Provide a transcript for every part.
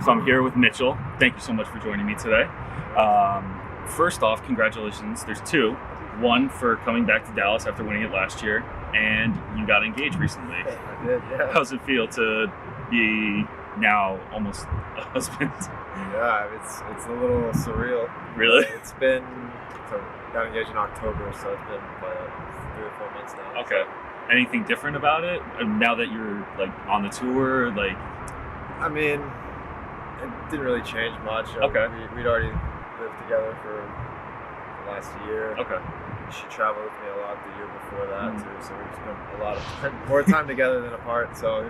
So I'm here with Mitchell. Thank you so much for joining me today. First off, congratulations. There's two. One for coming back to Dallas after winning it last year, and you got engaged recently. I did, yeah. How's it feel to be now almost a husband? Yeah, it's a little surreal. Really? It's been, got engaged in October, so it's been like 3 or 4 months now. Okay. Anything different about it now that you're like on the tour? Like, I mean, it didn't really change much. Okay. We'd already lived together for the last year. Okay. She traveled with me a lot the year before that too, so we spent a lot of more time together than apart. So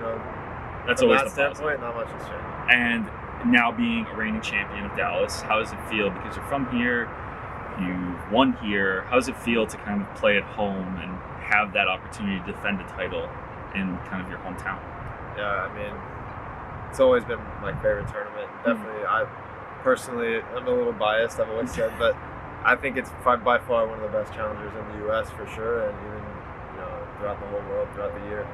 that's from always that the standpoint, not much has changed. And now being a reigning champion of Dallas, how does it feel? Because you're from here, you won here. How does it feel to kind of play at home and have that opportunity to defend a title in kind of your hometown? Yeah, I mean, it's always been my favorite tournament. Definitely, I'm a little biased, I've always said, but I think it's by far one of the best challengers in the U.S. for sure, and even throughout the whole world, throughout the year.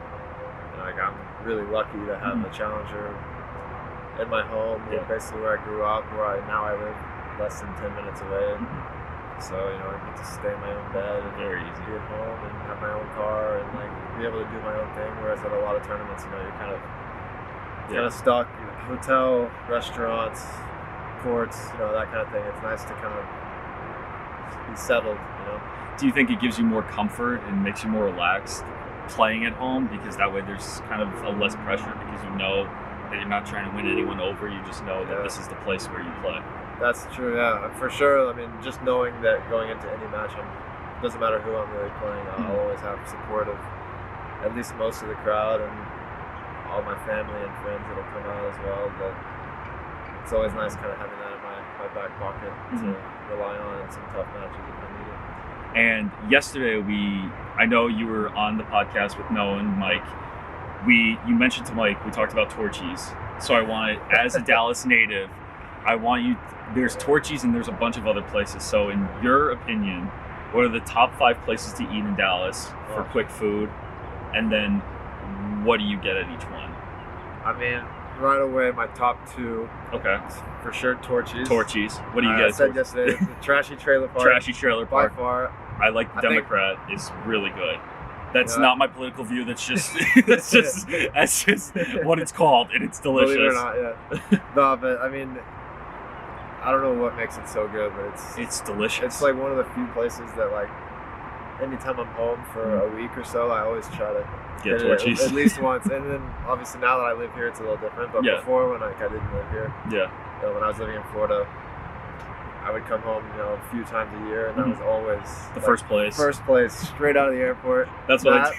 And I'm really lucky to have a challenger in my home, basically where I grew up, now I live less than 10 minutes away. So I get to stay in my own bed and Very easy. be at home and have my own car and be able to do my own thing. Whereas at a lot of tournaments, you're kind of stuck. Hotel, restaurants, courts, that kind of thing. It's nice to kind of be settled. Do you think it gives you more comfort and makes you more relaxed playing at home? Because that way there's kind of a less pressure because you know that you're not trying to win anyone over. You just know that this is the place where you play. That's true, yeah, for sure. I mean, just knowing that going into any match, doesn't matter who I'm really playing, I'll always have support of at least most of the crowd and all my family and friends that'll come out as well. But it's always nice kind of having that in my back pocket to rely on in some tough matches if I need it. And yesterday I know you were on the podcast with Noah and Mike. You mentioned to Mike, we talked about Torchy's. So I wanted, as a Dallas native, there's Torchy's and there's a bunch of other places. So in your opinion, what are the top 5 places to eat in Dallas for quick food? And then what do you get at each one? I mean, right away, my top 2. Okay. For sure, Torchy's. Torchy's. What do you get? I said yesterday, the Trashy Trailer Park. Trashy Trailer Park. By far. I like the Democrat. It's really good. That's not my political view. That's just that's just what it's called, and it's delicious. Believe it or not, yeah. No, but I mean, I don't know what makes it so good, but it's delicious. It's like one of the few places that anytime I'm home for a week or so, I always try to get Torchy's at least once. And then obviously now that I live here, it's a little different. But before, when I didn't live here, when I was living in Florida, I would come home, a few times a year, and that was always the first place. First place, straight out of the airport. That's what.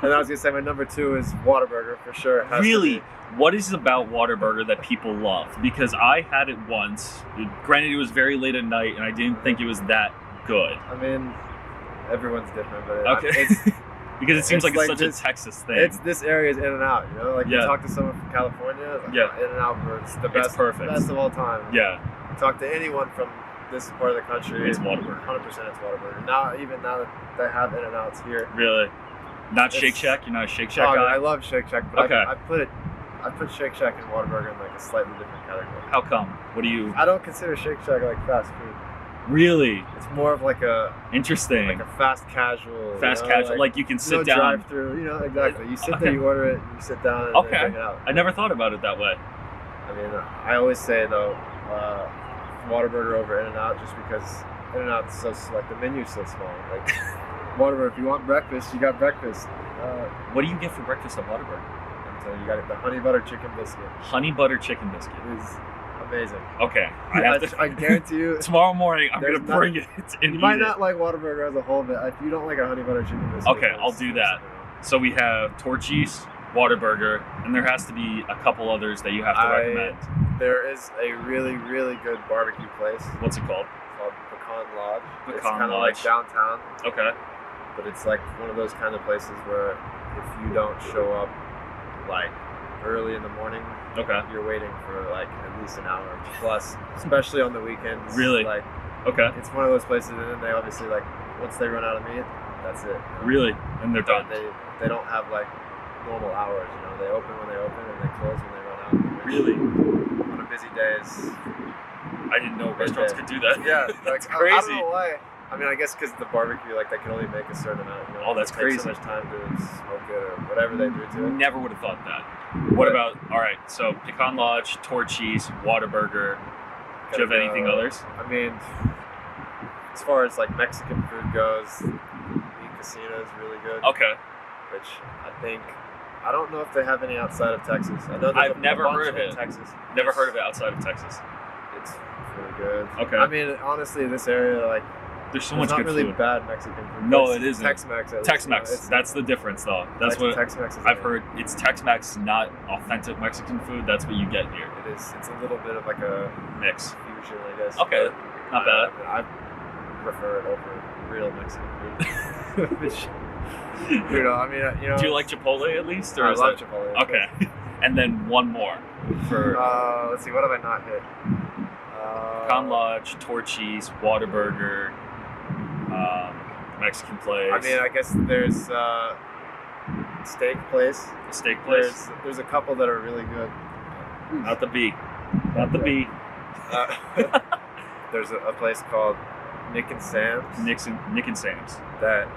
And I was gonna say my number 2 is Whataburger for sure. Really, what is it about Whataburger that people love? Because I had it once. Granted, it was very late at night, and I didn't think it was that good. I mean, everyone's different, but because it seems like it's such a Texas thing. This area is In-N-Out, you talk to someone from California, In-N-Out, it's the best, best of all time. Yeah. Talk to anyone from this part of the country, it's Whataburger. 100% it's Whataburger. Even now that they have In-N-Outs here. Really? Not Shake Shack? You're not a Shake Shack guy? I love Shake Shack, but okay. I put Shake Shack and Whataburger in a slightly different category. How come? What do you? I don't consider Shake Shack fast food. Really? It's more of interesting, like a fast casual. Casual, like you can sit down. Drive through, exactly. You sit there, you order it, you sit down, and then bring it out. I never thought about it that way. I mean, I always say though, Whataburger over In-N-Out, just because In-N-Out's the menu's so small. Whataburger, if you want breakfast, you got breakfast. What do you get for breakfast at Whataburger? I'm telling you, you got the honey butter chicken biscuit. Honey butter chicken biscuit. It is amazing. Okay. I guarantee you. Tomorrow morning, I'm going to bring it. You might not like Whataburger as a whole, but if you don't like a honey butter chicken biscuit. Okay, I'll do that. So we have Torchy's, Whataburger, and there has to be a couple others that you have to recommend. There is a really, really good barbecue place. What's it called? It's called Pecan Lodge. Pecan It's kind of Lodge. like downtown. Okay. But it's one of those kind of places where if you don't show up early in the morning, you're waiting for at least an hour plus, especially on the weekends. Really? Okay. It's one of those places, and then they obviously once they run out of meat, that's it. Really? And they're done. They don't have normal hours. They open when they open and they close when they run out. Really? On a busy days. I didn't know restaurants could do that. Yeah, that's like, crazy. I don't know why. I mean, I guess because the barbecue, like, they can only make a certain amount. You know, Oh, that's it crazy. takes so much time to smoke it or whatever they do to it. Never would have thought that. What about, all right, so Pecan Lodge, Torchy's, Whataburger. Do you have anything others? I mean, as far as, like, Mexican food goes, the Casino is really good. Okay. Which I think, I don't know if they have any outside of Texas. I know I've never heard of it. in Texas. Never heard of it outside of Texas. It's really good. Okay. I mean, honestly, this area, like, There's so much not good really food. bad Mexican food. No, it isn't. Tex-Mex. Tex-Mex. That's the difference, though. That's what Tex-Mex is. I've heard. It's Tex-Mex, not authentic Mexican food. That's what you get here. It is. It's a little bit of like a Mix. fusion, I guess. Okay, not bad. I prefer it over real Mexican food. Which, you know, I mean, you know. Do you like Chipotle at least, or I is love that Chipotle. okay? And then one more for Let's see. What have I not hit? Pecan Lodge, Torchy's, Whataburger, Mexican place. I mean, I guess there's steak place. A steak place. There's a couple that are really good. Not the B. Not the B. There's a place called Nick and Sam's. Nick and Sam's. That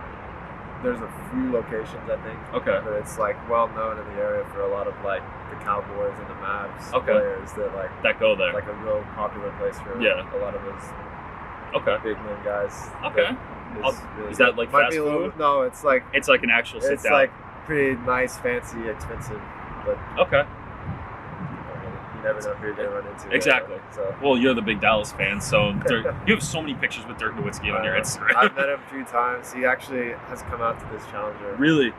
there's a few locations, I think. Okay. But it's like well known in the area for a lot of like the Cowboys and the Mavs players that go there. Like a real popular place for a lot of those big name guys. Okay. Really is that like might fast be a little, food? No, it's like an actual sit down. It's like pretty nice, fancy, expensive, but okay. You never know who you're gonna run into. Exactly. So. Well, you're the big Dallas fan, so you have so many pictures with Dirk Nowitzki on your Instagram. I've met him a few times. He actually has come out to this challenger. Really?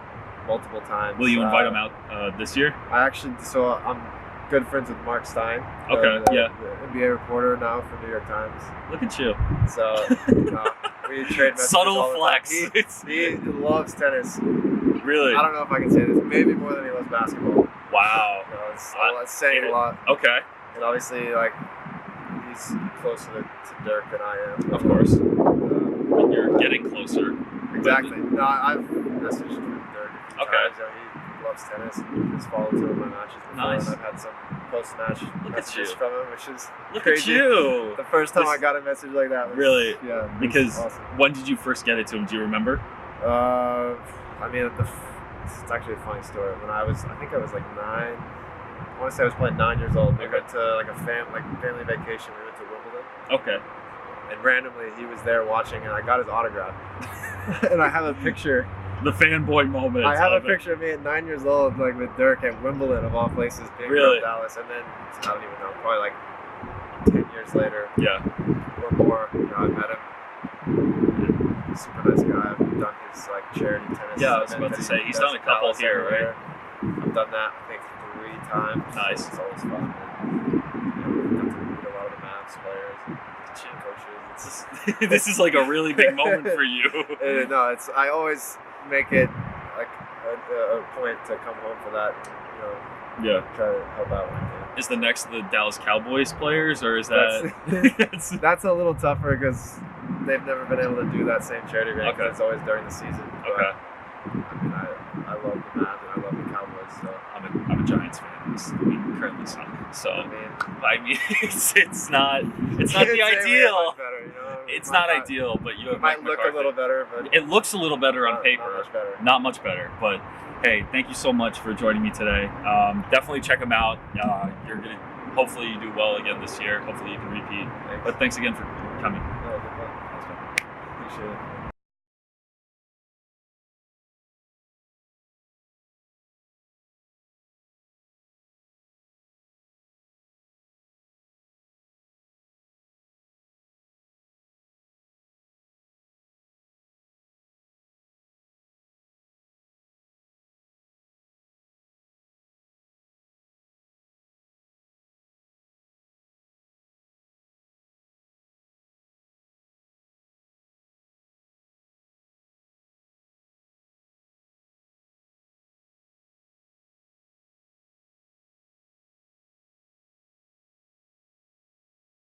Multiple times. Will you invite him out this year? I'm good friends with Mark Stein. Okay, the NBA reporter now for New York Times. Look at you. So we trade messages subtle all the flex. Time. He loves tennis. Really? I don't know if I can say this. Maybe more than he loves basketball. Wow. It's saying a lot. Okay. And obviously, like, he's closer to Dirk than I am. Of course. And you're getting closer. Exactly. No, I've messaged with Dirk. Okay. He loves tennis. He's followed two of my matches before. Nice. And I've had some post-match messages from him, which is At crazy. you. The first time I got a message like that was... Really? Yeah. Because awesome. When did you first get it to him? Do you remember? I mean, it's actually a funny story. When I think I was like 9. I want to say I was probably 9 years old. We went to like a family vacation. We went to Wimbledon. Okay. And randomly he was there watching, and I got his autograph. And I have a picture. The fanboy moment. I have a picture of me at 9 years old, like with Dirk at Wimbledon of all places, being from Dallas. And then I don't even know, probably like 10 years later. Yeah. Or more. You know, I met him. Super nice guy. I've done his like charity tennis. Yeah, I was about to say he's done a couple here, right? I've done that I think 3 times. Nice. So it's always fun. And, got to meet a lot of the Mavs players and coaches. This is like a really big moment for you. No, I always make it like a point to come home for that. You know, try to help out when I can. Is the next the Dallas Cowboys players, or is that? That's a little tougher because they've never been able to do that same charity game. Okay. It's always during the season. But, Okay. I mean, I love the Mavs and I love the Cowboys. So I'm a Giants fan. We currently suck. So I mean, it's not the ideal. Better, you know? It's not ideal, but you have might look a little better, but it looks a little better on paper. Not much better. Not much better, but hey, thank you so much for joining me today. Definitely check them out. Hopefully you do well again this year. Hopefully you can repeat. Thanks. But thanks again for coming. No, good luck. Appreciate it.